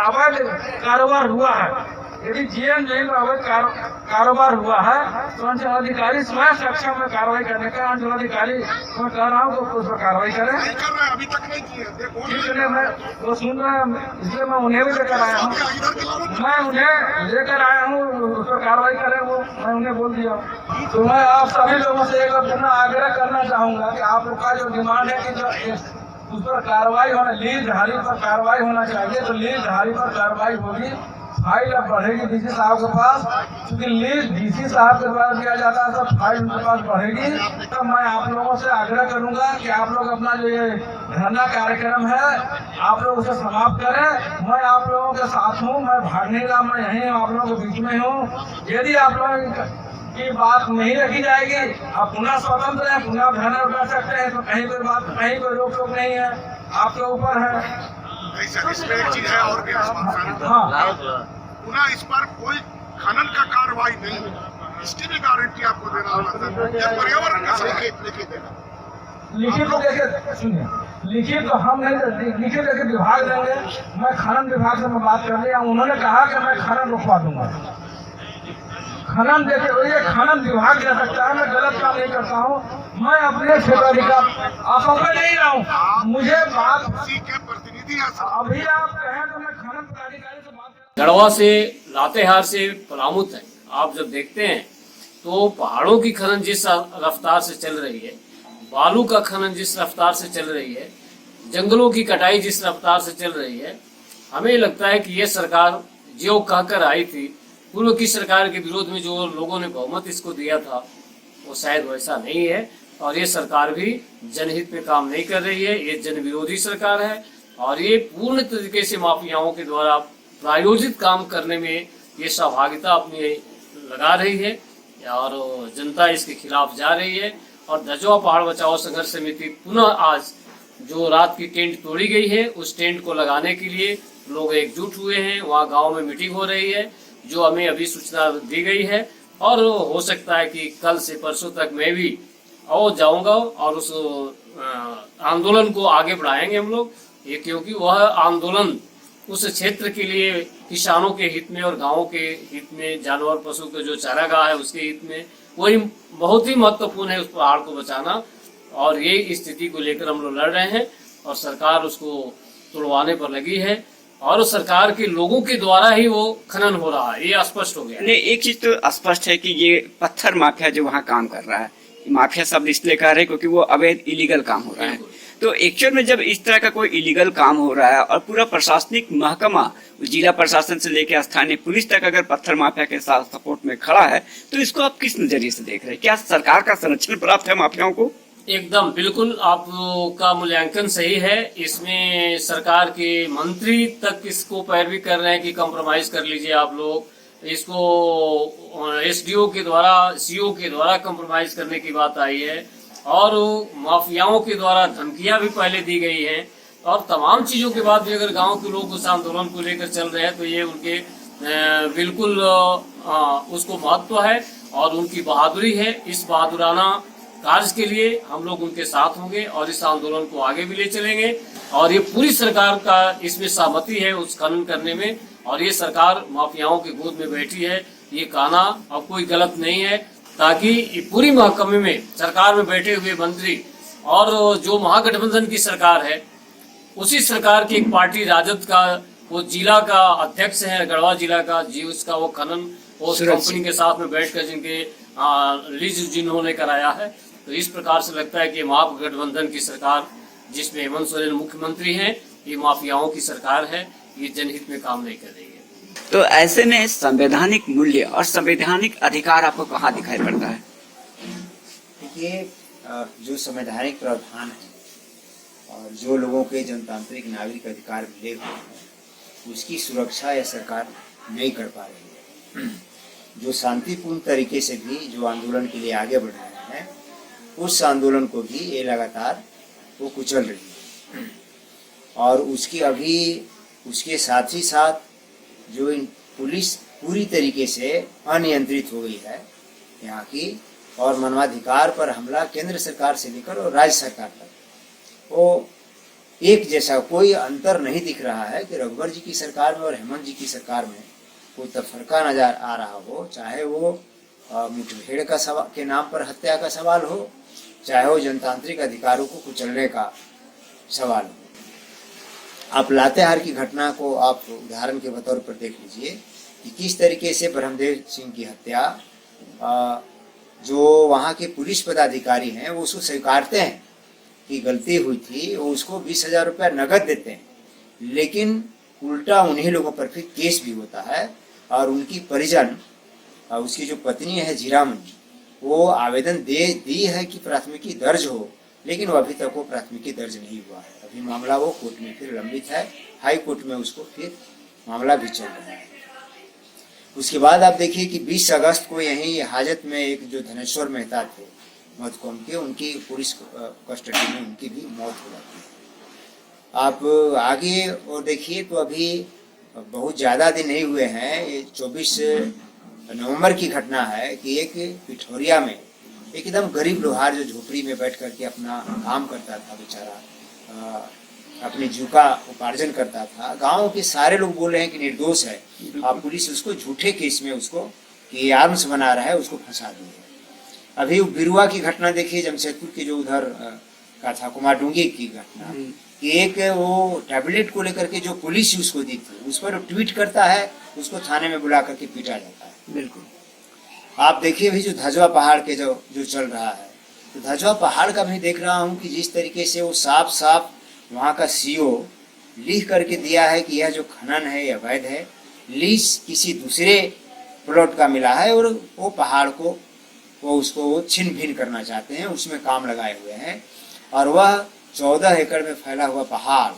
अवैध कारोबार हुआ है, यदि जीएम जेल में अवैध कारोबार हुआ है तो अंचलाधिकारी स्वयं सक्षम में कार्रवाई करने का। अंचलाधिकारी मैं कह रहा हूँ उस पर कार्रवाई करें। अभी तक नहीं की है, मैं वो सुन रहा हूँ, इसलिए मैं उन्हें भी लेकर आया हूँ, मैं उन्हें लेकर आया हूँ, उस पर कार्रवाई करें, वो मैं उन्हें बोल दिया हूँ। तो मैं आप सभी लोगों से एक अपना आग्रह करना चाहूंगा कि आप लोग का जो डिमांड है कि जो उस पर कार्रवाई होना, लीजधारी पर कार्रवाई होना चाहिए, तो लीजधारी पर कार्रवाई होगी, फाइल अब बढ़ेगी डीसी साहब के पास, क्योंकि लीज डीसी साहब के द्वारा दिया जाता है तो फाइल उनके पास बढ़ेगी। तो मैं आप लोगों से आग्रह करूंगा कि आप लोग अपना जो ये धरना कार्यक्रम है आप लोग उसे समाप्त करें। मैं आप लोगों के साथ हूँ, मैं भागने का मैं यहीं आप लोगों के बीच में हूँ। यदि आप लोग की बात नहीं रखी जाएगी, आप पुनः स्वतंत्र हैं, पुनः धरना कर सकते हैं, तो कहीं कोई बात, कहीं कोई रोक टोक नहीं है, आपके ऊपर है। इसमें एक चीज है और भी, हाँ, पुनः इस पर कोई खनन का कार्रवाई नहीं होगा, इसकी भी गारंटी आपको देना होगा। पर्यावरण का लिखित देना, लिखित तो देखिए, सुनिए, लिखित तो हम नहीं, लिखित देखिए विभाग देंगे। मैं खनन विभाग से मैं बात कर लिया, उन्होंने कहा कि मैं खनन रुकवा दूंगा। खनन देखिए, ये खनन विभाग दे सकता है, मैं गलत काम नहीं करता हूँ, मैं अपने क्षेत्राधिकार आपको नहीं रहा हूँ, मुझे बात उसी के प्रतिनिधि अभी आप कहें तो मैं खनन पदाधिकारी से बात कर। गढ़वा से, लातेहार से पलामू तक आप जब देखते हैं तो पहाड़ों की खनन जिस रफ्तार से चल रही है, बालू का खनन जिस रफ्तार से चल रही है, जंगलों की कटाई जिस रफ्तार से चल रही है, हमें लगता है कि ये सरकार जो कहकर आई थी पूर्व की सरकार के विरोध में, जो लोगों ने बहुमत इसको दिया था, वो शायद वैसा नहीं है। और ये सरकार भी जनहित में काम नहीं कर रही है, ये जन विरोधी सरकार है और ये पूर्ण तरीके से माफियाओं के द्वारा प्रायोजित काम करने में ये सहभागिता अपनी लगा रही है और जनता इसके खिलाफ जा रही है। और दजवा पहाड़ बचाओ संघर्ष समिति पुनः आज जो रात की टेंट तोड़ी गई है, उस टेंट को लगाने के लिए लोग एकजुट हुए हैं। वहाँ गांव में मीटिंग हो रही है, जो हमें अभी सूचना दी गई है, और हो सकता है कि कल से परसों तक मैं भी जाऊंगा और उस आंदोलन को आगे बढ़ाएंगे हम लोग। ये क्योंकि वह आंदोलन उस क्षेत्र के लिए किसानों के हित में और गांवों के हित में, जानवर पशु के जो चारागाह है उसके हित में, वही बहुत ही महत्वपूर्ण है उस पहाड़ को बचाना। और ये स्थिति को लेकर हम लोग लड़ रहे हैं और सरकार उसको तोड़वाने पर लगी है और सरकार के लोगों के द्वारा ही वो खनन हो रहा है, ये स्पष्ट हो गया। नहीं, एक चीज तो स्पष्ट है कि ये पत्थर माफिया जो वहाँ काम कर रहा है, माफिया शब्द इसलिए कह रहे हैं क्योंकि वो अवैध इलीगल काम हो रहा है। तो एक्चुअल में जब इस तरह का कोई इलीगल काम हो रहा है और पूरा प्रशासनिक महकमा, जिला प्रशासन से लेकर स्थानीय पुलिस तक अगर पत्थर माफिया के साथ सपोर्ट में खड़ा है, तो इसको आप किस नजरिए से देख रहे हैं? क्या सरकार का संरक्षण प्राप्त है माफियाओं को? एकदम बिल्कुल आपका मूल्यांकन सही है। इसमें सरकार के मंत्री तक इसको पैरवी कर रहे हैं कि कंप्रोमाइज कर लीजिए आप लोग, इसको एसडीओ के द्वारा, सीओ के द्वारा कंप्रोमाइज करने की बात आई है और माफियाओं के द्वारा धमकियां भी पहले दी गई हैं। और तमाम चीजों के बाद भी अगर गांव के लोग उस आंदोलन को लेकर चल रहे हैं तो ये उनके बिल्कुल उसको महत्व है और उनकी बहादुरी है। इस बहादुराना कार्य के लिए हम लोग उनके साथ होंगे और इस आंदोलन को आगे भी ले चलेंगे। और ये पूरी सरकार का इसमें सहमति है उस खनन करने में, और ये सरकार माफियाओं के गोद में बैठी है, ये कहना अब कोई गलत नहीं है। ताकि पूरी महकमे में सरकार में बैठे हुए मंत्री और जो महागठबंधन की सरकार है, उसी सरकार की एक पार्टी राजद का वो जिला का अध्यक्ष है, गढ़वा जिला का जी, उसका वो खनन उस कंपनी के साथ में बैठकर जिनके लीज जिन्होंने कराया है। तो इस प्रकार से लगता है कि महागठबंधन की सरकार जिसमें हेमंत सोरेन मुख्यमंत्री हैं, ये माफियाओं की सरकार है, ये जनहित में काम नहीं कर रही है। तो ऐसे में संवैधानिक मूल्य और संवैधानिक अधिकार आपको कहाँ दिखाई पड़ता है? देखिए, जो संवैधानिक प्रावधान है और जो लोगों के जनतांत्रिक नागरिक अधिकार मिले हुए हैं, उसकी सुरक्षा यह सरकार नहीं कर पा रही है। जो शांतिपूर्ण तरीके से भी जो आंदोलन के लिए आगे बढ़ रहे हैं, उस आंदोलन को भी ये लगातार वो कुचल रही है। और उसके साथ ही साथ जो इन पुलिस पूरी तरीके से अनियंत्रित हो गई है यहाँ की, और मानवाधिकार पर हमला केंद्र सरकार से लेकर और राज्य सरकार तक, वो एक जैसा, कोई अंतर नहीं दिख रहा है कि रघुवर जी की सरकार में और हेमंत जी की सरकार में कोई तफरका नजर आ रहा हो। चाहे वो मुठभेड़ का सवाल के नाम पर हत्या का सवाल हो, चाहे वो जनतांत्रिक अधिकारों को कुचलने का सवाल हो। आप लातेहार की घटना को आप उदाहरण के तौर पर देख लीजिए कि किस तरीके से ब्रह्मदेव सिंह की हत्या, जो वहाँ के पुलिस पदाधिकारी हैं वो उसको स्वीकारते हैं कि गलती हुई थी, वो उसको 20,000 रुपया नगद देते हैं, लेकिन उल्टा उन्हीं लोगों पर फिर केस भी होता है। और उनकी परिजन, उसकी जो पत्नी है जीरामन, वो आवेदन दी है कि प्राथमिकी दर्ज हो, लेकिन वो अभी तक वो प्राथमिकी दर्ज नहीं हुआ है। अभी मामला वो कोर्ट में फिर लंबित है, हाई कोर्ट में उसको फिर मामला भी चल रहा है। उसके बाद आप देखिए कि 20 अगस्त को यहीं हाजत में एक जो धनेश्वर मेहता थे मधुकम के, उनकी पुलिस कस्टडी में उनकी भी मौत हो जाती है। आप आगे और देखिए तो अभी बहुत ज़्यादा दिन नहीं हुए हैं, ये 24 नवंबर की घटना है कि एक पिठौरिया में एकदम गरीब लोहार जो झोपड़ी में बैठ करके अपना काम करता था बेचारा, अपनी जीविका उपार्जन करता था, गांव के सारे लोग बोल रहे हैं कि निर्दोष है, अब पुलिस उसको झूठे केस में उसको कि आर्म्स बना रहा है, उसको फंसा दी है। अभी बिरुआ की घटना देखिए, जमशेदपुर के जो उधर का था कुमारडूंगी की घटना कि एक वो टैबलेट को लेकर के जो पुलिस उसको दी थी, उस पर ट्वीट करता है, उसको थाने में बुला करके पीटा जाता है। बिल्कुल। आप देखिए भी जो धजवा पहाड़ के जो चल रहा है, तो धजवा पहाड़ का भी देख रहा हूँ कि जिस तरीके से वो साफ साफ वहाँ का सीओ लिख करके दिया है कि यह जो खनन है यह अवैध है, लीज किसी दूसरे प्लॉट का मिला है और वो पहाड़ को वो उसको छिन भिन करना चाहते हैं, उसमें काम लगाए हुए हैं। और वह 14 एकड़ में फैला हुआ पहाड़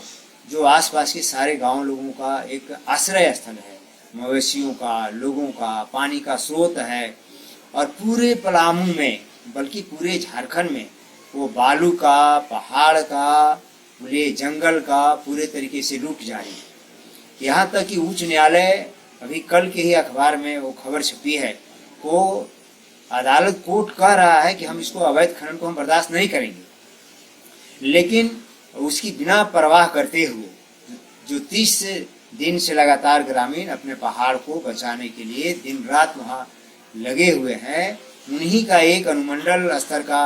जो आसपास के सारे गांव लोगों का एक आश्रय स्थल है, मवेशियों का, लोगों का, पानी का स्रोत है, और पूरे पलामू में बल्कि पूरे झारखंड में वो बालू का, पहाड़ का, पूरे जंगल का पूरे तरीके से लूट जारी है। यहाँ तक कि उच्च न्यायालय, अभी कल के ही अखबार में वो खबर छपी है, वो अदालत कोर्ट कह रहा है कि हम इसको अवैध खनन को हम बर्दाश्त नहीं करेंगे, लेकिन उसकी बिना परवाह करते हुए जो 30 दिन से लगातार ग्रामीण अपने पहाड़ को बचाने के लिए दिन रात वहाँ लगे हुए हैं, उन्हीं का एक अनुमंडल स्तर का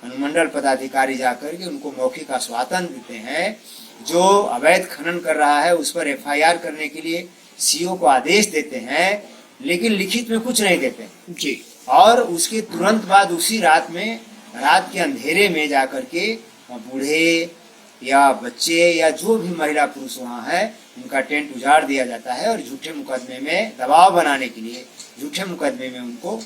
अनुमंडल पदाधिकारी जाकर के उनको मौखिक आश्वासन देते हैं। जो अवैध खनन कर रहा है उस पर FIR करने के लिए CO को आदेश देते हैं, लेकिन लिखित में कुछ नहीं देते जी। और उसके तुरंत बाद उसी रात में, रात के अंधेरे में जाकर के बूढ़े या बच्चे या जो भी महिला पुरुष वहाँ है उनका टेंट उजाड़ दिया जाता है और झूठे मुकदमे में दबाव बनाने के लिए झूठे मुकदमे में उनको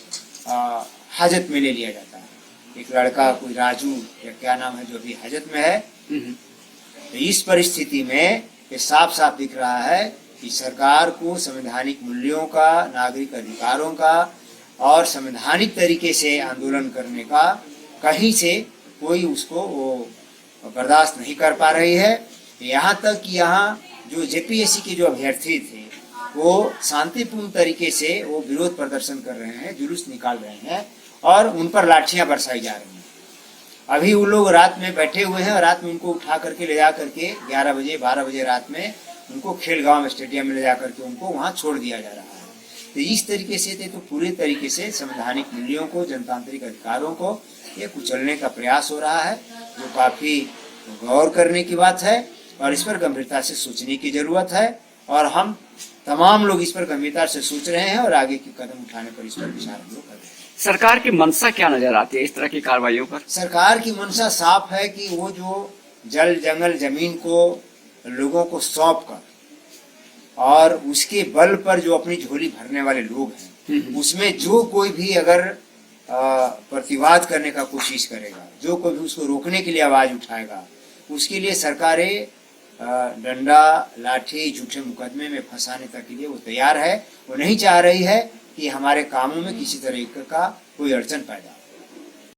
हाजत में ले लिया जाता है। एक लड़का कोई राजू या क्या नाम है जो अभी हाजत में है। तो इस परिस्थिति में ये साफ साफ दिख रहा है कि सरकार को संवैधानिक मूल्यों का, नागरिक अधिकारों का और संवैधानिक तरीके से आंदोलन करने का कहीं से कोई उसको वो बर्दाश्त नहीं कर पा रही है। यहाँ तक कि यहाँ जो JPSC के जो अभ्यर्थी थे वो शांतिपूर्ण तरीके से वो विरोध प्रदर्शन कर रहे हैं, जुलूस निकाल रहे हैं और उन पर लाठियां बरसाई जा रही हैं। अभी वो लोग रात में बैठे हुए हैं और रात में उनको उठा करके ले जा करके 11 बजे 12 बजे रात में उनको खेलगांव स्टेडियम में ले जा करके उनको वहाँ छोड़ दिया जा रहा है। तो इस तरीके से थे तो पूरे तरीके से संवैधानिक मूल्यों को, जनतांत्रिक अधिकारों को ये कुचलने का प्रयास हो रहा है, जो काफ़ी गौर करने की बात है और इस पर गंभीरता से सोचने की जरूरत है। और हम तमाम लोग इस पर गंभीरता से सोच रहे हैं और आगे की कदम उठाने पर इस पर विचार हम लोग कर रहे हैं। सरकार की मंशा क्या नजर आती है इस तरह की कार्रवाइयों पर? सरकार की मंशा साफ है कि वो जो जल जंगल जमीन को लोगों को सौंप कर और उसके बल पर जो अपनी झोली भरने वाले लोग हैं, उसमें जो कोई भी अगर प्रतिवाद करने का कोशिश करेगा, जो कोई भी उसको रोकने के लिए आवाज उठाएगा, उसके लिए सरकारें डंडा, लाठी, झूठे मुकदमे में फंसाने तक के लिए वो तैयार है। वो नहीं चाह रही है कि हमारे कामों में किसी तरह का कोई अड़चन पैदा हो।